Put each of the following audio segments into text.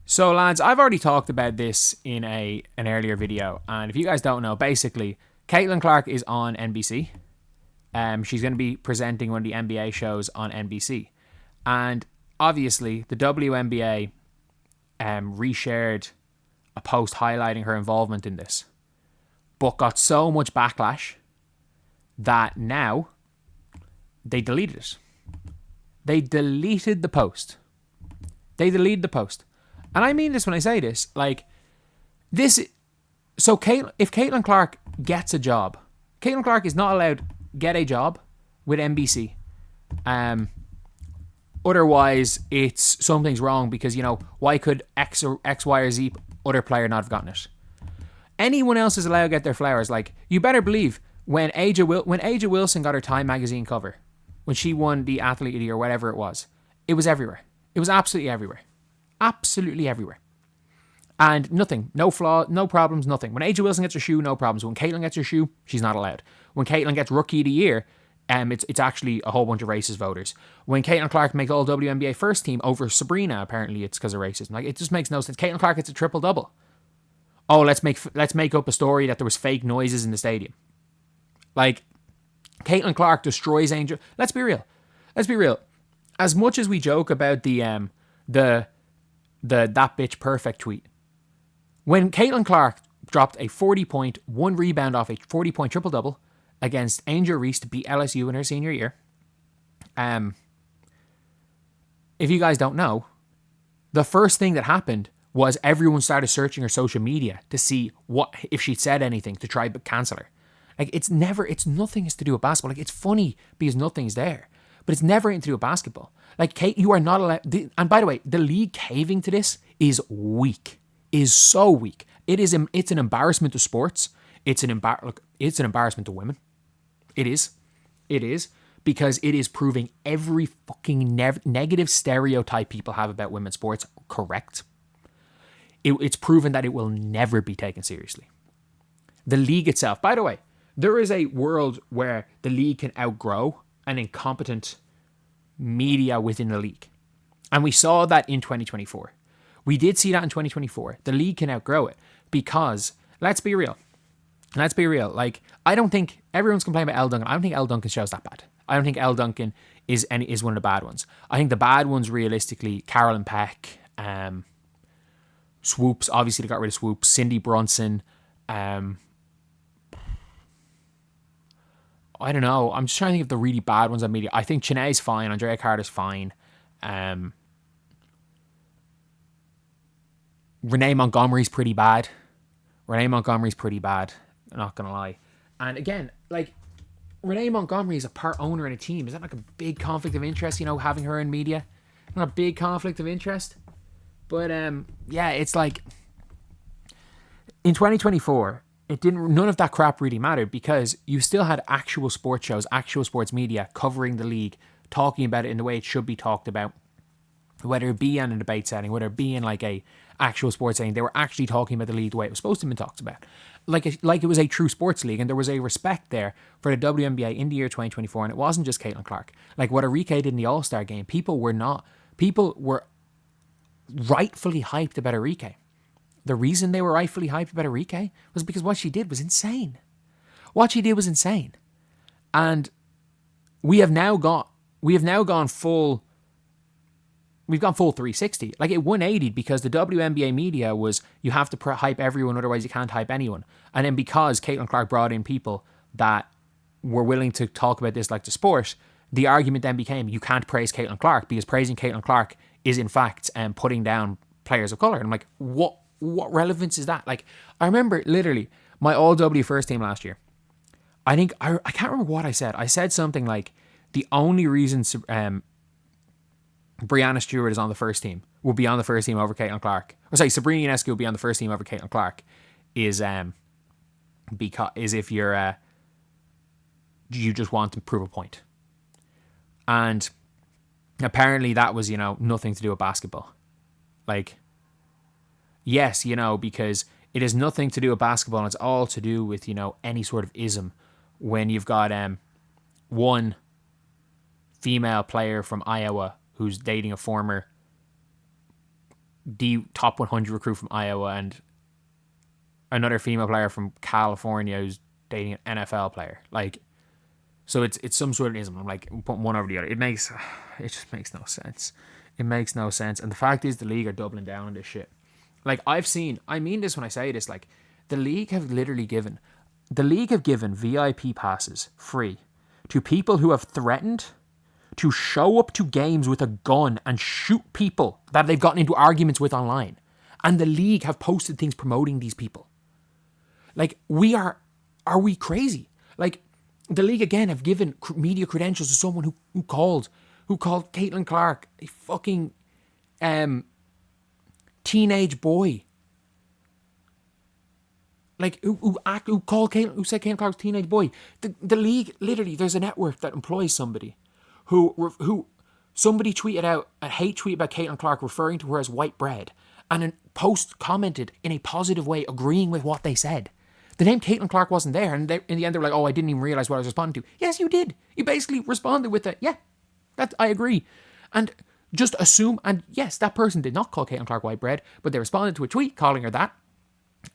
So, lads, I've already talked about this in an earlier video, and if you guys don't know, basically, Caitlin Clark is on NBC. She's going to be presenting one of the NBA shows on NBC, and obviously, the WNBA reshared a post highlighting her involvement in this, but got so much backlash that now they deleted it. They deleted the post. And I mean this when I say this. Like, this... So, if Caitlin Clark gets a job, Caitlin Clark is not allowed to get a job with NBC. Otherwise, something's wrong because, why could X, Y, or Z other player not have gotten it? Anyone else is allowed to get their flowers. Like, you better believe when Angel Wilson got her Time magazine cover, when she won the Athlete of the Year, whatever it was everywhere. It was absolutely everywhere. Absolutely everywhere. And nothing. No flaw, no problems, nothing. When Angel Wilson gets her shoe, no problems. When Caitlin gets her shoe, she's not allowed. When Caitlin gets Rookie of the Year, it's actually a whole bunch of racist voters. When Caitlin Clark makes all WNBA first team over Breanna, apparently it's because of racism. Like, it just makes no sense. Caitlin Clark gets a triple-double. Oh, let's make up a story that there was fake noises in the stadium. Like, Caitlin Clark destroys Angel. Let's be real. As much as we joke about the that bitch perfect tweet, when Caitlin Clark dropped a 40-point, 1 rebound off a 40-point triple-double against Angel Reese to beat LSU in her senior year, if you guys don't know, the first thing that happened was everyone started searching her social media to see what if she'd said anything to try but cancel her. Like, it's nothing is to do with basketball. Like, it's funny because nothing's there, but it's never anything to do with basketball. Like, Kate, you are not allowed. And by the way, the league caving to this is weak. Is so weak. It's an embarrassment to sports. It's an embarrassment to women. It is because it is proving every fucking negative stereotype people have about women's sports correct. It's proven that it will never be taken seriously. The league itself, by the way, there is a world where the league can outgrow an incompetent media within the league. And we saw that in 2024. We did see that in 2024. The league can outgrow it because, let's be real. Like, I don't think everyone's complaining about Elle Duncan. I don't think Elle Duncan's show's that bad. I don't think Elle Duncan is one of the bad ones. I think the bad ones, realistically, Carolyn Peck, Swoops. Obviously, they got rid of Swoops. Cindy Brunson. I don't know. I'm just trying to think of the really bad ones on media. I think Chiney's fine. Andrea Carter's fine. Renee Montgomery's pretty bad. I'm not going to lie. And again, like, Renee Montgomery is a part owner in a team. Is that like a big conflict of interest, having her in media? Not a big conflict of interest. But, yeah, it's like, in 2024, none of that crap really mattered because you still had actual sports shows, actual sports media covering the league, talking about it in the way it should be talked about, whether it be in a debate setting, whether it be in like a actual sports setting. They were actually talking about the league the way it was supposed to be talked about. Like it was a true sports league, and there was a respect there for the WNBA in the year 2024, and it wasn't just Caitlin Clark. Like what Enrique did in the All-Star game, people were rightfully hyped about Enrique. The reason they were rightfully hyped about Enrique was because what she did was insane. And we've gone full 360. Like, it 180 because the WNBA media was, you have to hype everyone, otherwise you can't hype anyone. And then because Caitlin Clark brought in people that were willing to talk about this like the sport, the argument then became, you can't praise Caitlin Clark because praising Caitlin Clark is in fact putting down players of colour. And I'm like, what relevance is that? Like, I remember literally my all W first team last year. I think I can't remember what I said. I said something like, the only reason Breanna Steward is on the first team, will be on the first team over Caitlin Clark. Or sorry, Sabrina Ionescu will be on the first team over Caitlin Clark is if you're you just want to prove a point. And apparently that was, nothing to do with basketball. Like, yes, because it has nothing to do with basketball and it's all to do with, any sort of ism when you've got one female player from Iowa who's dating a former the top 100 recruit from Iowa and another female player from California who's dating an NFL player. Like, so it's some sort of ism. I'm like, putting one over the other. It just makes no sense. It makes no sense. And the fact is, the league are doubling down on this shit. Like, I mean this when I say this, like, the league have given VIP passes free to people who have threatened to show up to games with a gun and shoot people that they've gotten into arguments with online. And the league have posted things promoting these people. Like, are we crazy? Like, the league again have given media credentials to someone who called Caitlin Clark a fucking teenage boy. Like, who said Caitlin Clark's teenage boy. The league, literally, there's a network that employs somebody who somebody tweeted out a hate tweet about Caitlin Clark referring to her as white bread, and a post commented in a positive way agreeing with what they said. The name Caitlin Clark wasn't there, and in the end they were like, oh, I didn't even realise what I was responding to. Yes, you did. You basically responded with a, yeah, that I agree. And just assume, and yes, that person did not call Caitlin Clark white bread, but they responded to a tweet calling her that,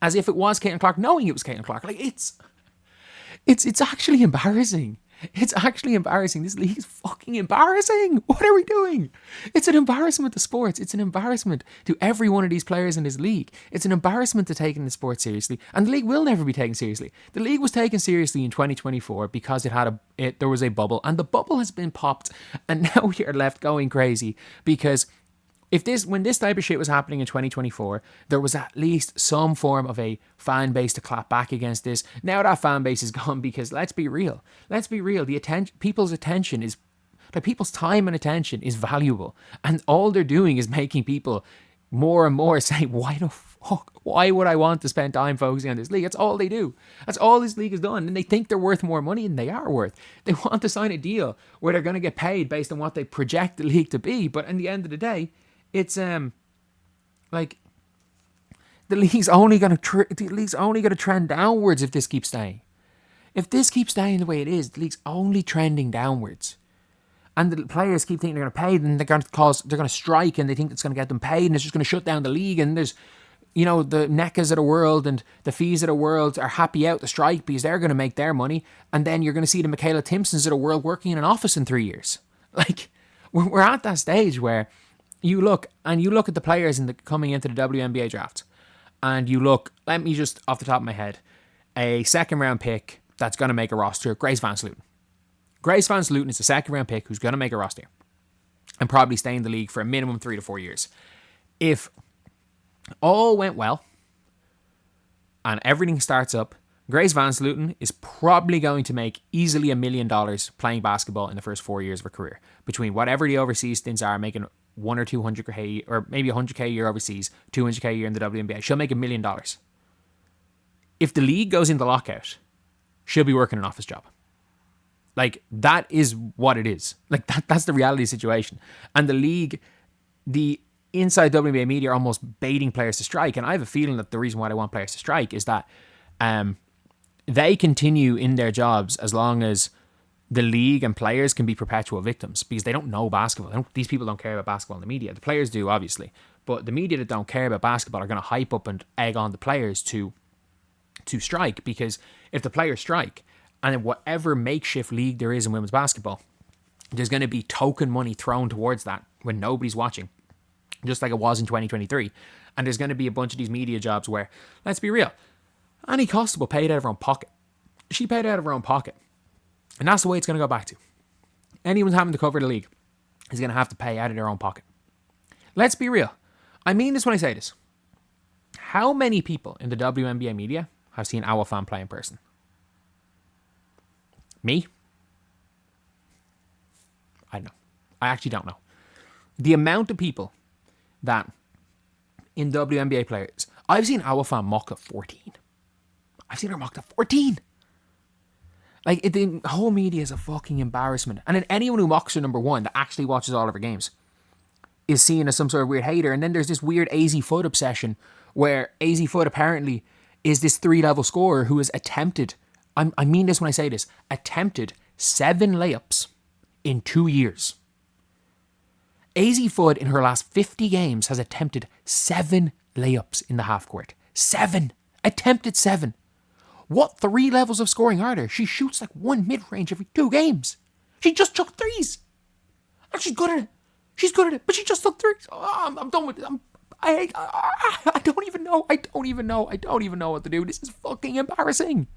as if it was Caitlin Clark, knowing it was Caitlin Clark. Like, it's actually embarrassing. It's actually embarrassing. This league is fucking embarrassing. What are we doing? It's an embarrassment to sports. It's an embarrassment to every one of these players in this league. It's an embarrassment to taking the sport seriously. And the league will never be taken seriously. The league was taken seriously in 2024 because there was a bubble, and the bubble has been popped, and now you're left going crazy because when this type of shit was happening in 2024, there was at least some form of a fan base to clap back against this. Now that fan base is gone because let's be real. People's attention is, like, people's time and attention is valuable, and all they're doing is making people more and more say, why the fuck? Why would I want to spend time focusing on this league? That's all they do. That's all this league has done, and they think they're worth more money than they are worth. They want to sign a deal where they're going to get paid based on what they project the league to be, but in the end of the day, it's like the league's only gonna trend downwards if this keeps staying. If this keeps staying the way it is, the league's only trending downwards. And the players keep thinking they're gonna pay, and they're gonna strike, and they think it's gonna get them paid, and it's just gonna shut down the league. And there's, the Neccas of the world and the Fees of the world are happy out the strike because they're gonna make their money. And then you're gonna see the Michaela Timpsons of the world working in an office in 3 years. Like, we're at that stage where you look at the players coming into the WNBA draft, and let me just off the top of my head, a second round pick that's going to make a roster, Grace Van Sloten. Grace Van Sloten is a second round pick who's going to make a roster and probably stay in the league for a minimum 3 to 4 years. If all went well and everything starts up, Grace Van Sloten is probably going to make easily $1 million playing basketball in the first 4 years of her career, between whatever the overseas stints are, making 1 or 200k, or maybe 100k a year overseas, 200k a year in the WNBA. She'll make $1 million. If the league goes into lockout, she'll be working an office job. Like, that is what it is. Like, that's the reality situation. And the league, the inside WNBA media are almost baiting players to strike. And I have a feeling that the reason why they want players to strike is that they continue in their jobs as long as the league and players can be perpetual victims, because they don't know basketball. These people don't care about basketball in the media. The players do, obviously. But the media that don't care about basketball are going to hype up and egg on the players to strike, because if the players strike, and in whatever makeshift league there is in women's basketball, there's going to be token money thrown towards that when nobody's watching, just like it was in 2023. And there's going to be a bunch of these media jobs where, let's be real, Annie Costable paid out of her own pocket. She paid out of her own pocket. And that's the way it's going to go back to. Anyone having to cover the league is going to have to pay out of their own pocket. Let's be real. I mean this when I say this. How many people in the WNBA media have seen Owl Fan play in person? Me? I don't know. I actually don't know. The amount of people that in WNBA players, I've seen Owl Fan mocked at 14. I've seen her mocked at 14. Like, the whole media is a fucking embarrassment. And then anyone who mocks her, number one, that actually watches all of her games, is seen as some sort of weird hater. And then there's this weird AZ Foot obsession, where AZ Foot apparently is this 3-level scorer who has attempted, I mean this when I say this, attempted 7 layups in 2 years. AZ Fudd in her last 50 games has attempted 7 layups in the half court. 7. Attempted 7. What 3 levels of scoring are there? She shoots like 1 mid-range every 2 games. She just took 3s. And she's good at it. She's good at it, but she just took 3s. Oh, I'm done with it. I don't even know. I don't even know what to do. This is fucking embarrassing.